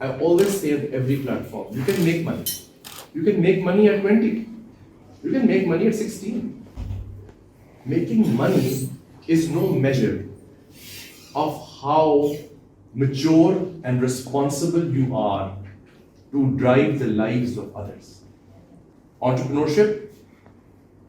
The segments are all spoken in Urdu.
I always say at every platform, you can make money. You can make money at 20. You can make money at 16. Making money is no measure of how mature and responsible you are to drive the lives of others. Entrepreneurship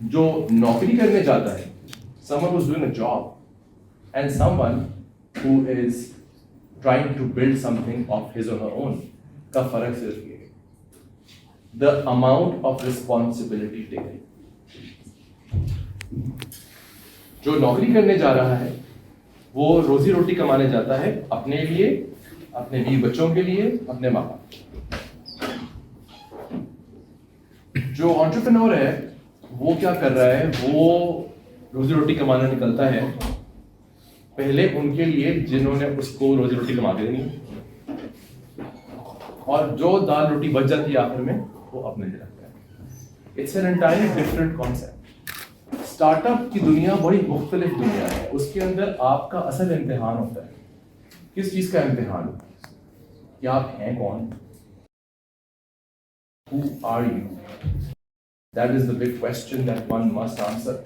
جو نوکری کرنے جاتا ہے, someone who's doing a job, and someone who is trying to build something of his or her own, کا فرق صرف یہ ہے, the amount of responsibility taken. جو نوکری کرنے جا رہا ہے وہ روزی روٹی کمانے جاتا ہے اپنے لیے, اپنے بیوی بچوں کے لیے, اپنے ماں باپ. جو انٹرپرینور ہے وہ کیا کر رہا ہے, وہ روزی روٹی کمانا نکلتا ہے پہلے ان کے لیے جنہوں نے اس کو روزی روٹی کما کے دینی ہے, اور جو دال روٹی بچ جاتی ہے آخر میں وہ اپنے لیے رکھتا ہے. It's an entirely different concept. Start up کی دنیا بڑی مختلف دنیا ہے, اس کے اندر آپ کا اصل امتحان ہوتا ہے. کس چیز کا امتحان؟ کہ آپ ہیں کون, who are you? That is the big question that one must answer.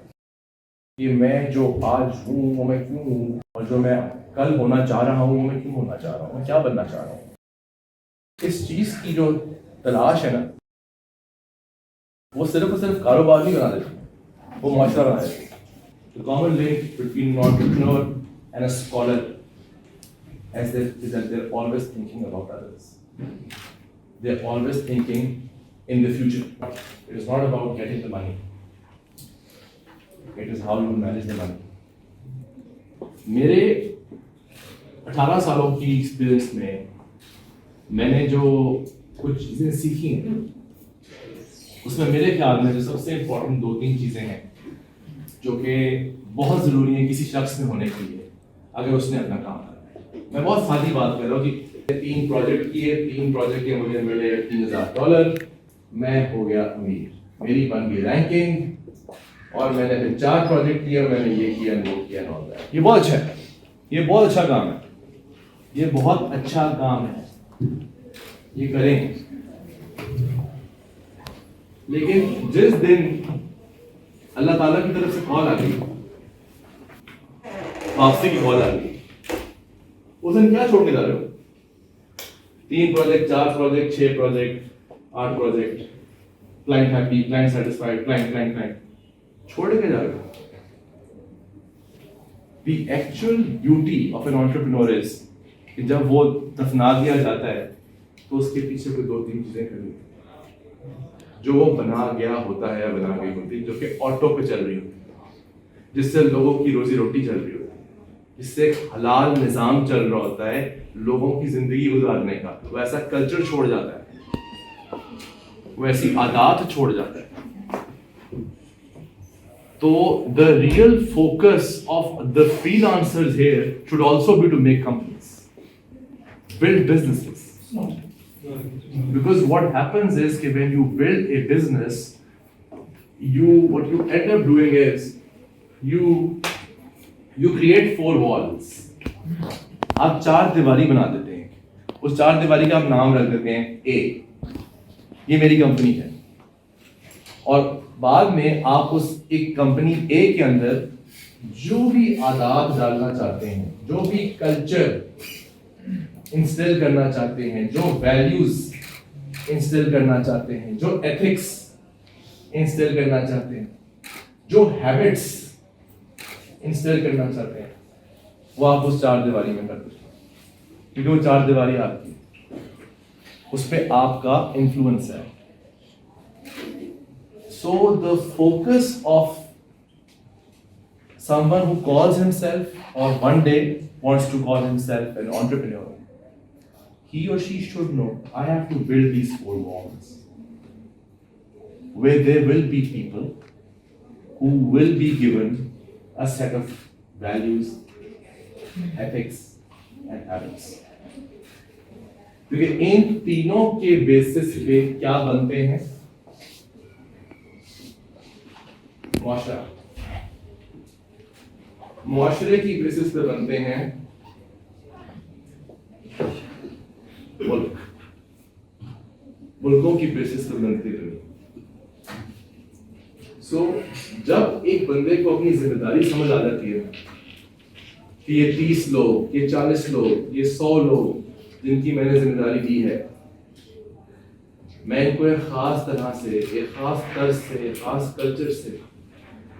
کہ میں جو آج ہوں وہ میں کیوں ہوں, اور جو میں کل ہونا چاہ رہا ہوں وہ میں کیوں ہونا چاہ رہا ہوں, میں کیا بننا چاہ رہا ہوں. اس چیز کی جو تلاش ہے نا, وہ صرف اور صرف کاروبار نہیں بنا دیتی, وہ معاشرہ بنا دیتی. The common link between an entrepreneur and a scholar is that they're always thinking about others. They're always thinking in the future. It is not about getting the money. It is how you manage the money. میرے 18 سالوں کی ایکسپیرئنس میں میں نے جو کچھ چیزیں سیکھی ہیں, اس میں میرے خیال میں جو سب سے امپورٹنٹ 2-3 چیزیں ہیں جو کہ بہت ضروری ہیں کسی شخص میں ہونے کے لیے اگر اس نے اپنا کام کرنا ہے. میں بہت سادی بات کر رہا ہوں کہ 3 پروجیکٹ کیے, 3 پروجیکٹ کے مجھے ملے $3000, میں ہو گیا امیر, میری بن گئی رینکنگ, اور میں نے پھر 4 پروجیکٹ کیے, میں نے یہ کیا وہ کیا. یہ بہت اچھا ہے, یہ بہت اچھا کام ہے, یہ بہت اچھا کام ہے, یہ کریں. لیکن جس دن اللہ تعالیٰ کی طرف سے کال آ گئی, واپسی کی کال آ گئی, اس دن کیا چھوڑ کے جا رہے ہو؟ 3 project, 4 project, 6 project, 8 project, client happy, client satisfied, client چھوڑ کے جا رہے ہو. The actual duty of an entrepreneur is کہ جب وہ دفنا دیا جاتا ہے تو اس کے پیچھے کوئی 2-3 چیزیں کرنی ہیں جو وہ بنا گیا ہوتا ہے یا بنا گئی ہوتی, جو کہ آٹو پہ چل رہی ہوتی, جس سے لوگوں کی روزی روٹی چل رہی ہوتی, جس سے ایک حلال نظام چل رہا ہوتا ہے لوگوں کی زندگی گزارنے کا. وہ ایسا کلچر چھوڑ جاتا ہے, وہ ایسی عادات چھوڑ جاتا ہے. تو the real focus of the freelancers here should also be to make companies, build businesses. Because what happens is that when you build a business, what you end up doing is you create 4 walls. آپ 4 دیواری بنا دیتے ہیں, اس 4 دیواری کا آپ نام رکھ دیتے ہیں A, یہ میری کمپنی ہے, اور بعد میں آپ اس ایک کمپنی A کے اندر جو بھی آداب ڈالنا چاہتے ہیں, جو بھی کلچر انسٹل کرنا چاہتے ہیں, جو ویلیوز انسٹل کرنا چاہتے ہیں, جو ایتھکس انسٹل کرنا چاہتے ہیں, جو ہیبٹس انسٹل کرنا چاہتے ہیں, وہ آپ اس 4 دیواری میں کر دیتے ہیں, کیونکہ وہ 4 دیواری آپ کی, اس پہ آپ کا انفلوئنس ہے. So the focus of someone who calls himself or one day wants to call himself an entrepreneur, he or she should know, I have to build these 4 walls where there will be people who will be given a set of values, ethics and habits. کیونکہ ان تینوں کے بیسس پہ کیا بنتے ہیں؟ معاشرہ. معاشرے کی بیسس پہ بنتے ہیں ملک, ملکوں کی بیسس پہ بنتے ہیں. سو جب ایک بندے کو اپنی ذمہ داری سمجھ آ جاتی ہے کہ یہ 30 لوگ, یہ 40 لوگ, یہ 100 لوگ جن کی میں نے ذمہ داری دی ہے, میں ان کو ایک خاص طرح سے, ایک خاص طرز سے, ایک خاص کلچر سے